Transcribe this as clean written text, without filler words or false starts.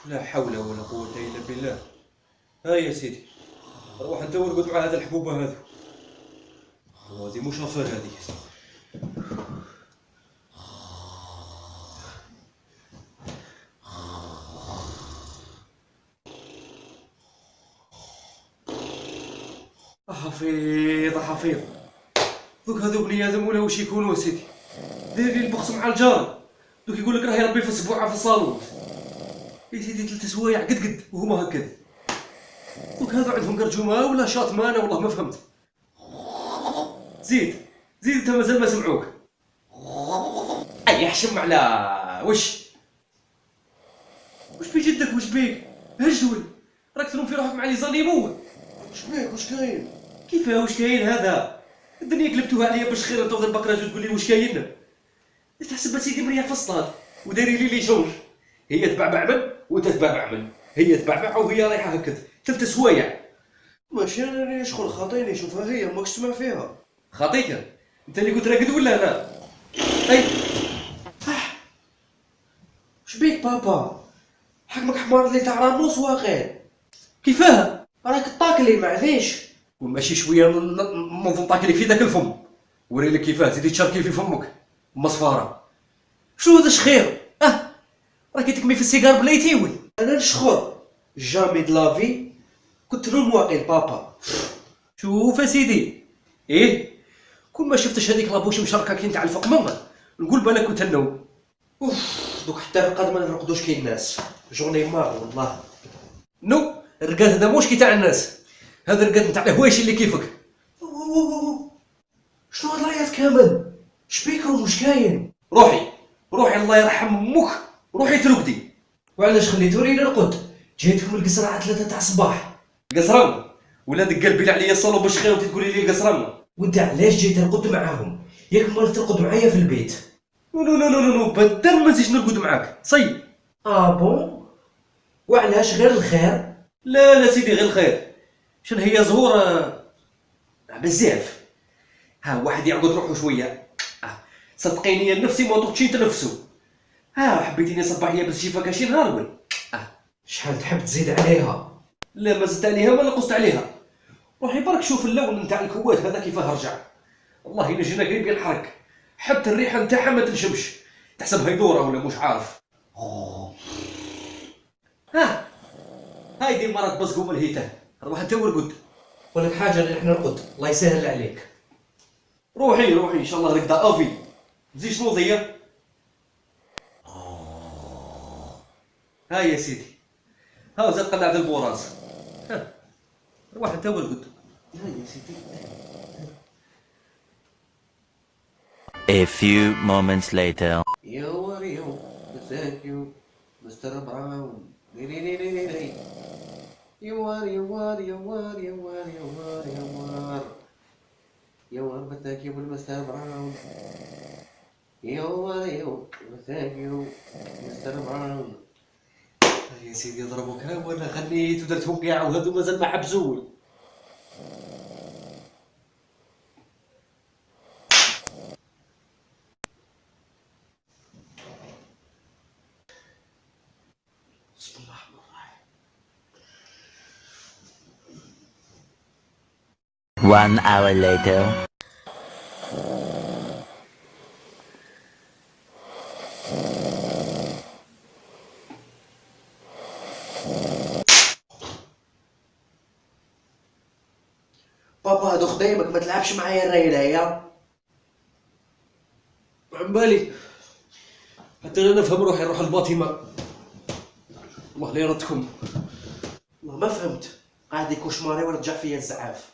لا حول ولا قوة إلا بالله. ها يا سيدي، روح انت ورقد مع هذا الحبوبة هذو. هذه مش افير هذه. حفيظ حفيظ، دوك هذو بني ادم ولا واش يكونوا سيدي، دايرين البخس مع الجار. دوك يقول لك راه يربي في السبوعه في الصالون يا سيدي، 3 سوايع قد قد وهما هكذا. دوك هذو عندهم قرجومه ولا شاطمانه والله ما فهمت. زيد زيد انت مازال ما سمعوك. اي حشم على واش بيك جدك، واش بيك هجول، راك تلوم في روحك مع لي زانيمو. واش بيك واش كاين؟ كيفاه واش كاين هذا؟ الدنيا قلبتوها عليا باش خير تاخذ البقره تقول لي واش كاين. تحسب سيدي مريح في الصطاد ودايري لي شوج، هي تبعبع من وانت تبعبع من، هي تبعبع وهي رايحه هكذا 3 سوايع. ماشي انا اللي شغل خاطيني، شوفها هي ماكش تسمع فيها. خاطيك انت اللي قلت راقد ولا انا؟ اي واش بيك بابا؟ حكمك حمار اللي تاع راموس واقع. كيفاه؟ راك طاكلي معليش. وماشي شويه نظن طاكلك في ذاك الفم، وري لك كيفاه زيدي تشاركي في فمك مصفاره. شنو هذا شخير؟ راكي تكمي في السيجار بلا يتيول. انا نشخر جامي دلافي كنت لون واقع بابا. شوف يا سيدي، كون ما شفتش هذيك لابوش مشركه كي نتاع الفقمه نقول بالك كنت النوم. دوك حتى الرقاد ما نرقدوش كي الناس، جوني مار والله. نو الرقاد هذا موش كي تاع الناس، هذا الرقاد نتاع الهواشي اللي كيفك. شنو هاد العياط كامل؟ شبيكم واش كاين؟ روحي الله يرحم امك، روحي ترقدي. وعلاش خليتوني نرقد؟ جيتكم القصر على 3 تاع الصباح. قصران ولا دق البيل عليا الصالون باش خير وانت تقولي لي قصران. وانت علاش جيت ترقد معاهم؟ ياك مال ترقد معايا في البيت. نو بدل ما نزيدش نرقد معاك صي. بون وعلاش غير الخير؟ لا سيدي غير الخير، شن هي زهورة بزاف. واحد يعقد روحو شويه، صدقيني نفسي ما طقتش تنفسو. حبيتيني صباح ليا بس شي شي نهار وي. شحال تحب تزيد عليها؟ لا ما زدت عليها ولا نقصت عليها. روحي برك شوف اللون نتاع الكوات هذا كيفاه رجع، والله الا جينا قريب ينحرق، حتى الريحه نتاعها ما تنشمش، تحسب هيدوره ولا مش عارف. هايدي مرات بزقوم الهيتان، روح انت ورقد. ولك حاجه اللي احنا نرقد الله يسهل عليك. روحي ان شاء الله رقدة افي. زي شنو ضيا؟ يا سيدي، زاد قلعت البوراس. روح انت ورقد. يا سيدي. A few moments later. يا وريو ثانك يو مستر براون. يوار يوار يوار يوار يوار يوار يوار بثانك يو مستر براون. يوار يو ثانك يو مستر براون. يا سيدي ضربوك وانا غنيت ودرت وقيعه وهذو مازال ما حبسول. بسم الله الرحمن الرحيم. 1 hour later. بابا هادو خدايمك ما تلعبش معايا الرايله يا عن بالي حتى انا نفهم روحي نروح الباطمه، والله لا يردكم. والله ما فهمت، قاعد يكوشماري ورجع فيا الزعاف.